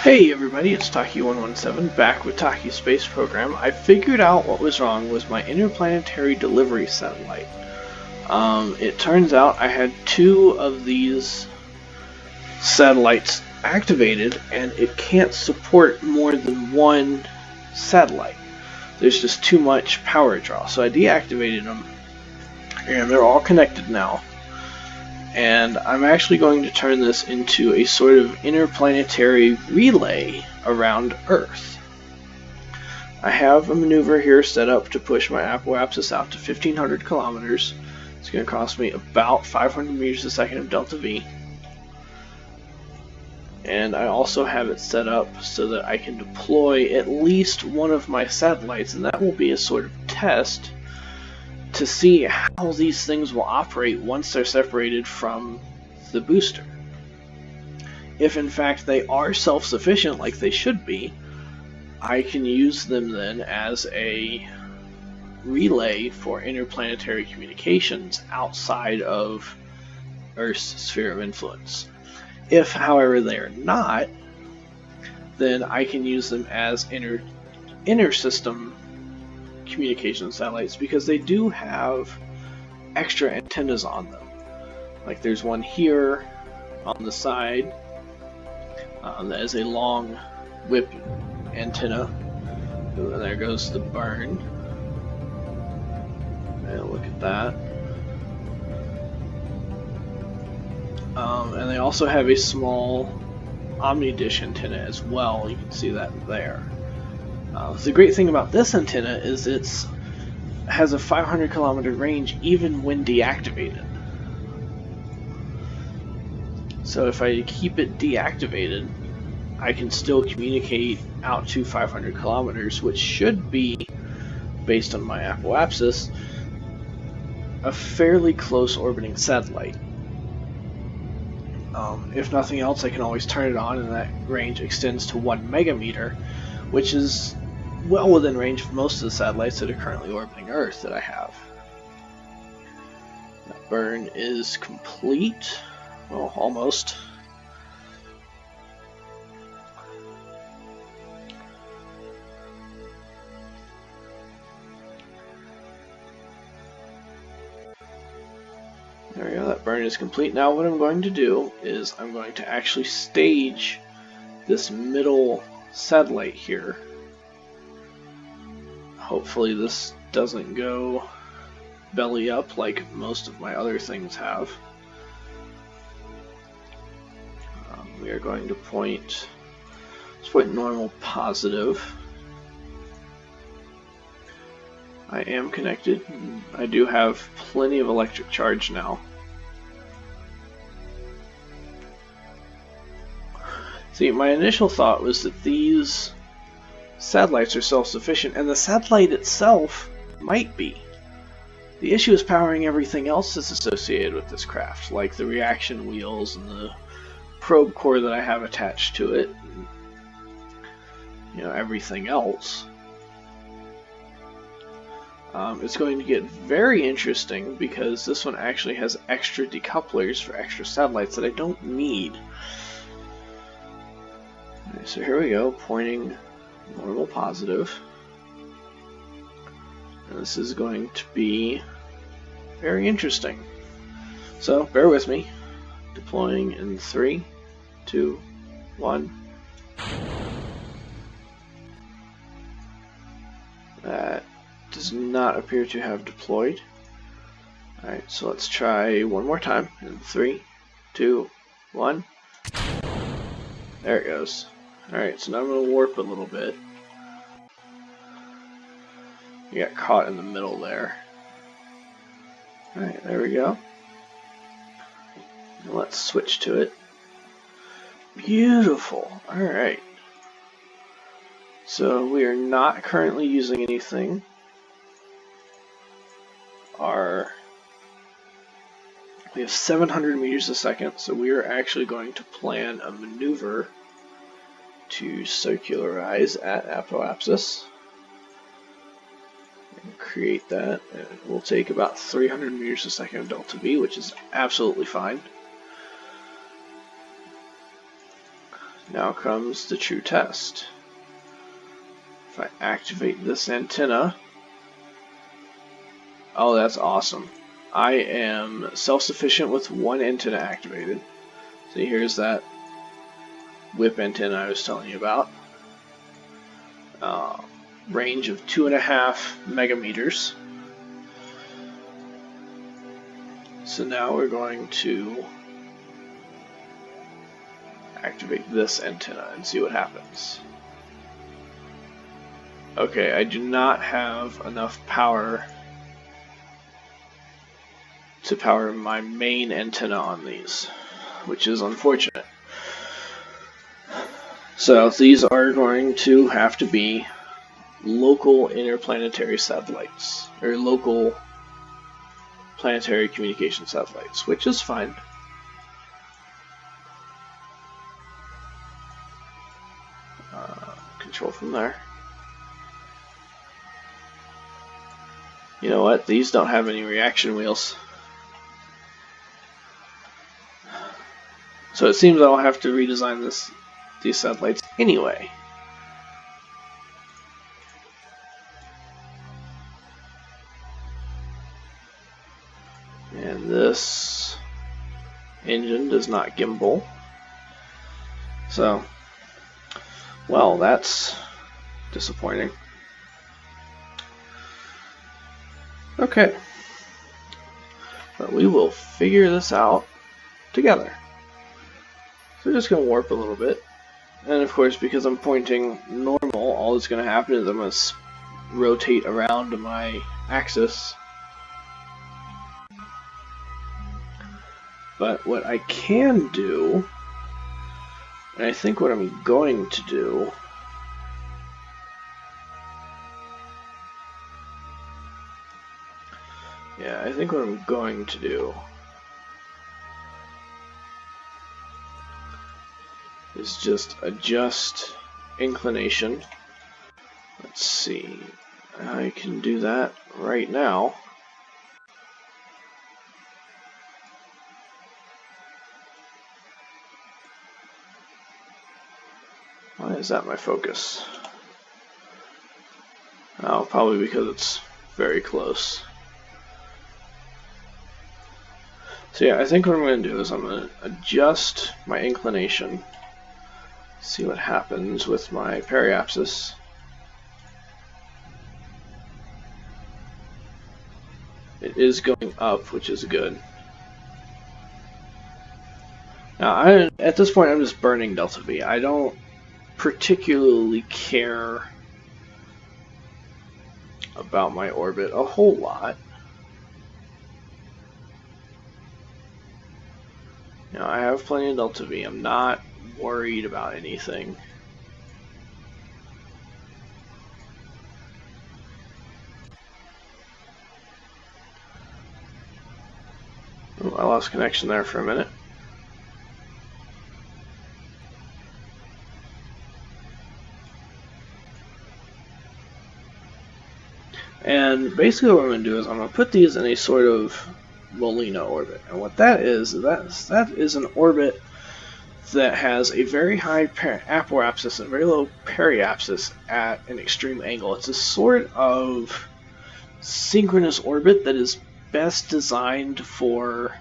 Hey everybody, it's Taki117 back with Taki Space Program. I figured out what was wrong with my interplanetary delivery satellite. It turns out I had two of these satellites activated and it can't support more than one satellite. There's just too much power draw, so I deactivated them and they're all connected now. And I'm actually going to turn this into a sort of interplanetary relay around Earth. I have a maneuver here set up to push my apoapsis out to 1500 kilometers. It's going to cost me about 500 meters a second of delta V. And I also have it set up so that I can deploy at least one of my satellites, and that will be a sort of test to see how these things will operate once they're separated from the booster. If in fact they are self-sufficient like they should be, I can use them then as a relay for interplanetary communications outside of Earth's sphere of influence. If, however, they are not, then I can use them as inter-system communication satellites because they do have extra antennas on them. Like there's one here on the side that is a long whip antenna. Ooh, and there goes the burn. And look at that. And they also have a small omni-dish antenna as well. You can see that there. The great thing about this antenna is it has a 500 kilometer range even when deactivated. So if I keep it deactivated, I can still communicate out to 500 kilometers, which should be, based on my apoapsis, a fairly close orbiting satellite. If nothing else, I can always turn it on and that range extends to 1 megameter, which is well within range of most of the satellites that are currently orbiting Earth that I have. That burn is complete. Well, almost. There we go, that burn is complete. Now what I'm going to do is I'm going to actually stage this middle satellite here. Hopefully this doesn't go belly up like most of my other things have. We are going to point, let's point normal positive. I am connected. I do have plenty of electric charge now. See, my initial thought was that these satellites are self-sufficient, and the satellite itself might be. The issue is powering everything else that's associated with this craft, like the reaction wheels and the probe core that I have attached to it, and, you know, everything else. It's going to get very interesting because this one actually has extra decouplers for extra satellites that I don't need. Okay, so here we go, pointing normal positive. And this is going to be very interesting. So bear with me. Deploying in 3, 2, 1. That does not appear to have deployed. Alright, so let's try one more time. In 3, 2, 1. There it goes. Alright, so now I'm going to warp a little bit. You got caught in the middle there. Alright, there we go. And let's switch to it. Beautiful. Alright. So we are not currently using anything. We have 700 meters a second, so we are actually going to plan a maneuver to circularize at apoapsis. And create that, and it will take about 300 meters a second of delta V, which is absolutely fine. Now comes the true test. If I activate this antenna, oh, that's awesome. I am self-sufficient with one antenna activated. See, here's that whip antenna I was telling you about. Range of 2.5 megameters. So now we're going to activate this antenna and see what happens. Okay, I do not have enough power to power my main antenna on these, which is unfortunate. So these are going to have to be local interplanetary satellites, or local planetary communication satellites, which is fine. Control from there. You know what? These don't have any reaction wheels. So it seems I'll have to redesign these satellites anyway. And this engine does not gimbal. So, well, that's disappointing. Okay. But we will figure this out together. So we're just going to warp a little bit. And of course, because I'm pointing normal, all that's going to happen is I'm going to rotate around my axis. But what I can do, and I think what I'm going to do, I think what I'm going to do is just adjust inclination. Let's see, I can do that right now. Why is that my focus? Oh, probably because it's very close. So yeah, I think what I'm going to do is I'm going to adjust my inclination, see what happens with my periapsis. It is going up, which is good. Now, at this point, I'm just burning delta V. I don't particularly care about my orbit a whole lot. Now, I have plenty of delta V. I'm not worried about anything. Oh, I lost connection there for a minute. And basically what I'm going to do is I'm going to put these in a sort of Molina orbit. And what that is that is an orbit that has a very high apoapsis and a very low periapsis at an extreme angle. It's a sort of synchronous orbit that is best designed for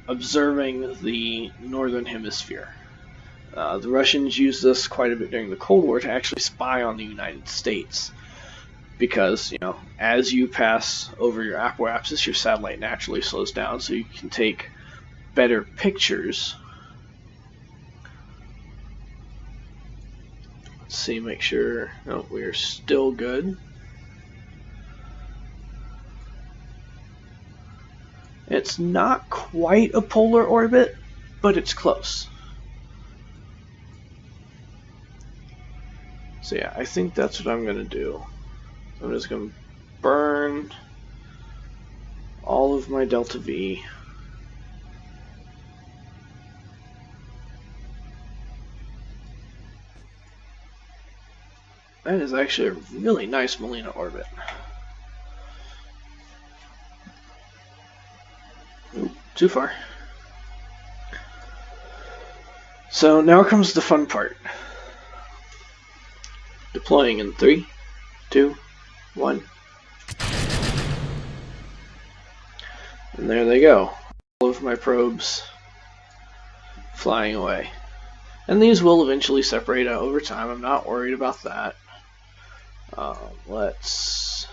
observing the northern hemisphere. The Russians used this quite a bit during the Cold War to actually spy on the United States. Because, you know, as you pass over your apoapsis, your satellite naturally slows down, so you can take better pictures. Let's see, make sure, no, we're still good. It's not quite a polar orbit, but it's close. So yeah, I think that's what I'm going to do. I'm just going to burn all of my delta V. That is actually a really nice Molina orbit. Ooh, too far. So now comes the fun part. Deploying in 3, 2, 1. And there they go. All of my probes flying away. And these will eventually separate out over time. I'm not worried about that. Let's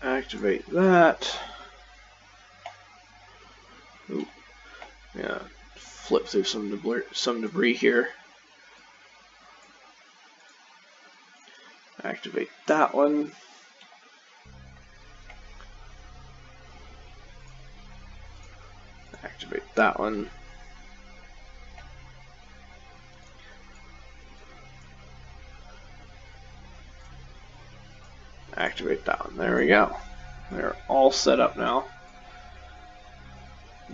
activate that. Ooh. Yeah, flip through some debris here. Activate that one. Activate that one. Activate that one. There we go. They're all set up now.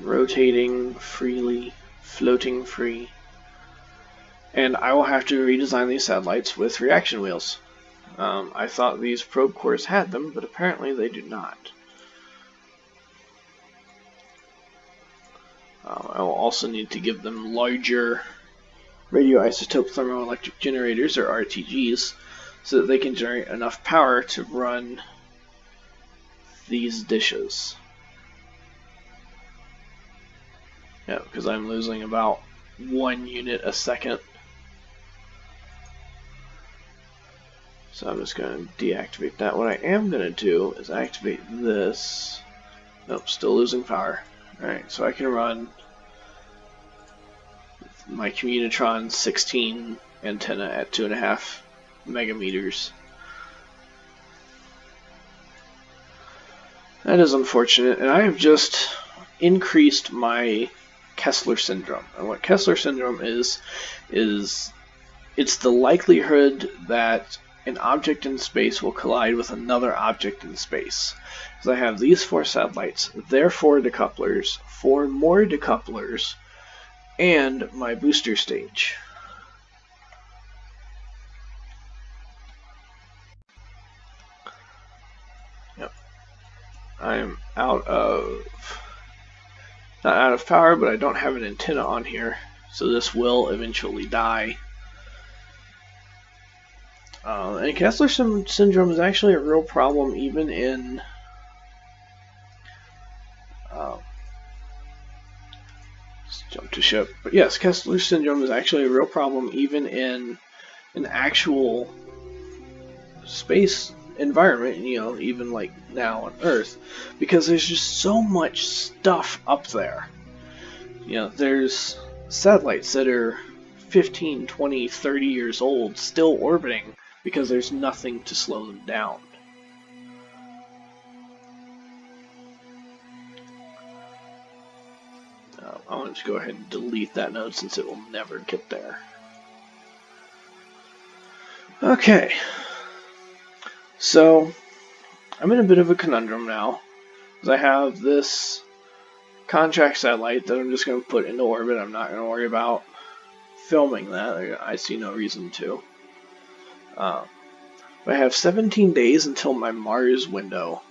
Rotating freely, floating free. And I will have to redesign these satellites with reaction wheels. I thought these probe cores had them, but apparently they do not. I will also need to give them larger radioisotope thermoelectric generators, or RTGs, so that they can generate enough power to run these dishes. Yeah, because I'm losing about 1 unit a second. So I'm just going to deactivate that. What I am going to do is activate this. Nope, still losing power. Alright, so I can run my Communitron 16 antenna at 2.5 megameters. That is unfortunate, and I have just increased my Kessler syndrome. And what Kessler syndrome is it's the likelihood that an object in space will collide with another object in space. So I have these 4 satellites, their 4 decouplers, 4 more decouplers, and my booster stage. Yep. I'm not out of power, but I don't have an antenna on here, so this will eventually die. And Kessler syndrome is actually a real problem even in let's jump to ship. But yes, Kessler syndrome is actually a real problem even in an actual space environment, even like now on Earth, because there's just so much stuff up there. There's satellites that are 15, 20, 30 years old still orbiting because there's nothing to slow them down. I want to go ahead and delete that node since it will never get there. Okay, so I'm in a bit of a conundrum now, because I have this contract satellite that I'm just going to put into orbit. I'm not going to worry about filming that. I see no reason to. But I have 17 days until my Mars window.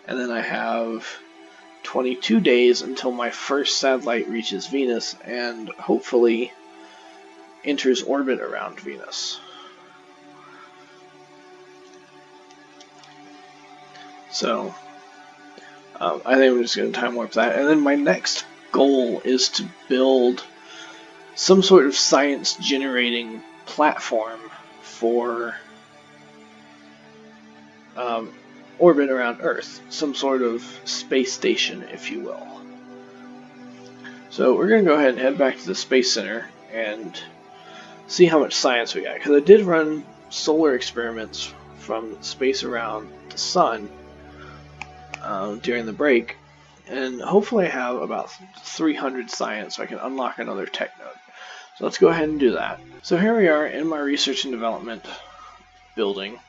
And then I have 22 days until my first satellite reaches Venus and hopefully enters orbit around Venus. So I think I'm just going to time warp that. And then my next goal is to build some sort of science generating platform for orbit around Earth, some sort of space station, if you will. So we're going to go ahead and head back to the Space Center and see how much science we got, because I did run solar experiments from space around the sun during the break, and hopefully I have about 300 science so I can unlock another tech node. So let's go ahead and do that. So here we are in my research and development building.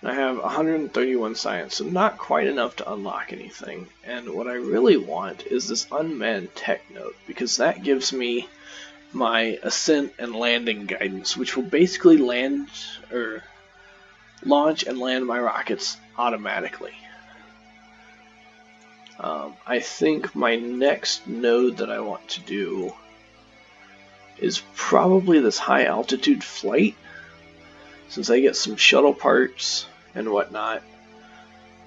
I have 131 science, so not quite enough to unlock anything. And what I really want is this unmanned tech node, because that gives me my ascent and landing guidance, which will basically launch and land my rockets automatically. I think my next node that I want to do is probably this high altitude flight, since I get some shuttle parts and whatnot.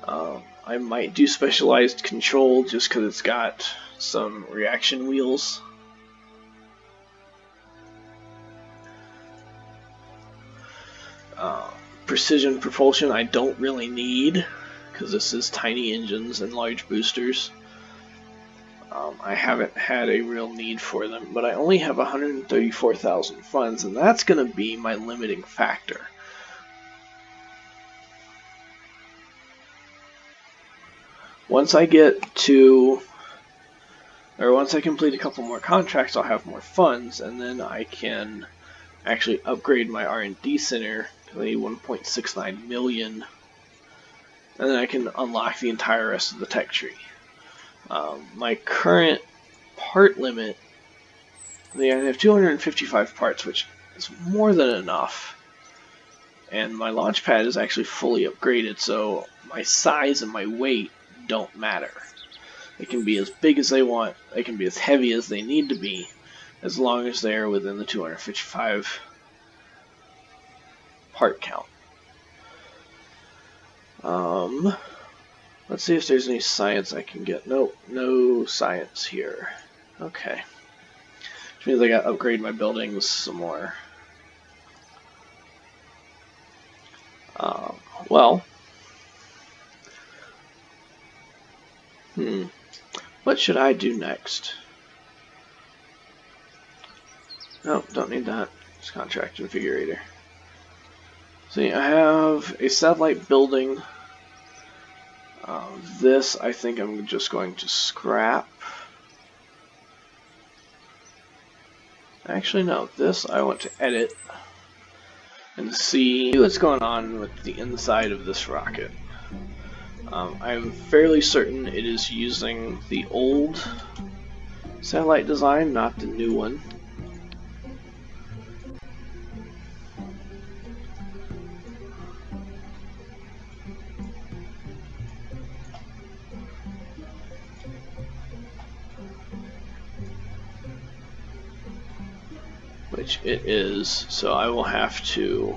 I might do specialized control just because it's got some reaction wheels. Precision propulsion I don't really need, because this is tiny engines and large boosters. I haven't had a real need for them, but I only have 134,000 funds, and that's going to be my limiting factor. Once I complete a couple more contracts, I'll have more funds, and then I can actually upgrade my R&D center to 1.69 million, and then I can unlock the entire rest of the tech tree. My current part limit, I have 255 parts, which is more than enough, and my launch pad is actually fully upgraded, so my size and my weight don't matter. They can be as big as they want, they can be as heavy as they need to be, as long as they're within the 255 part count. Let's see if there's any science I can get. Nope, no science here. Okay. Which means I gotta upgrade my buildings some more. Well. What should I do next? No, don't need that. It's contract configurator. See, I have a satellite building. This I think I'm just going to scrap. Actually, no. This I want to edit and see what's going on with the inside of this rocket. I'm fairly certain it is using the old satellite design, not the new one. Which it is, so I will have to...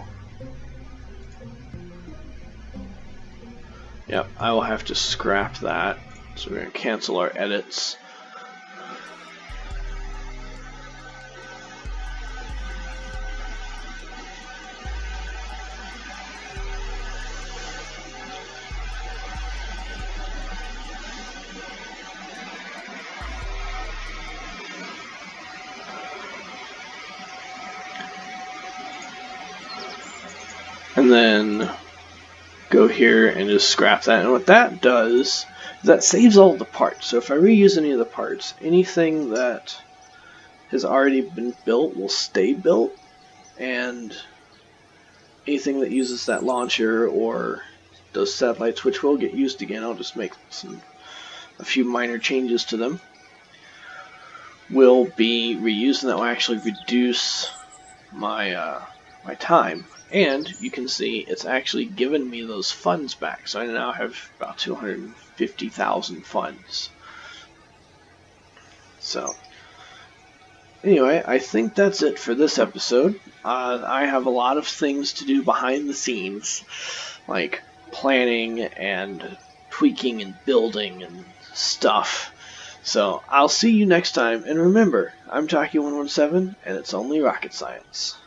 Yep, I will have to scrap that. So we're going to cancel our edits. And then go here and just scrap that. And what that does is that saves all the parts. So if I reuse any of the parts, anything that has already been built will stay built, and anything that uses that launcher or those satellites, which will get used again, I'll just make a few minor changes to them, will be reused, and that will actually reduce my my time. And you can see it's actually given me those funds back, so I now have about 250,000 funds. So anyway, I think that's it for this episode. I have a lot of things to do behind the scenes, like planning and tweaking and building and stuff. So I'll see you next time, and remember, I'm Taki117, and it's only rocket science.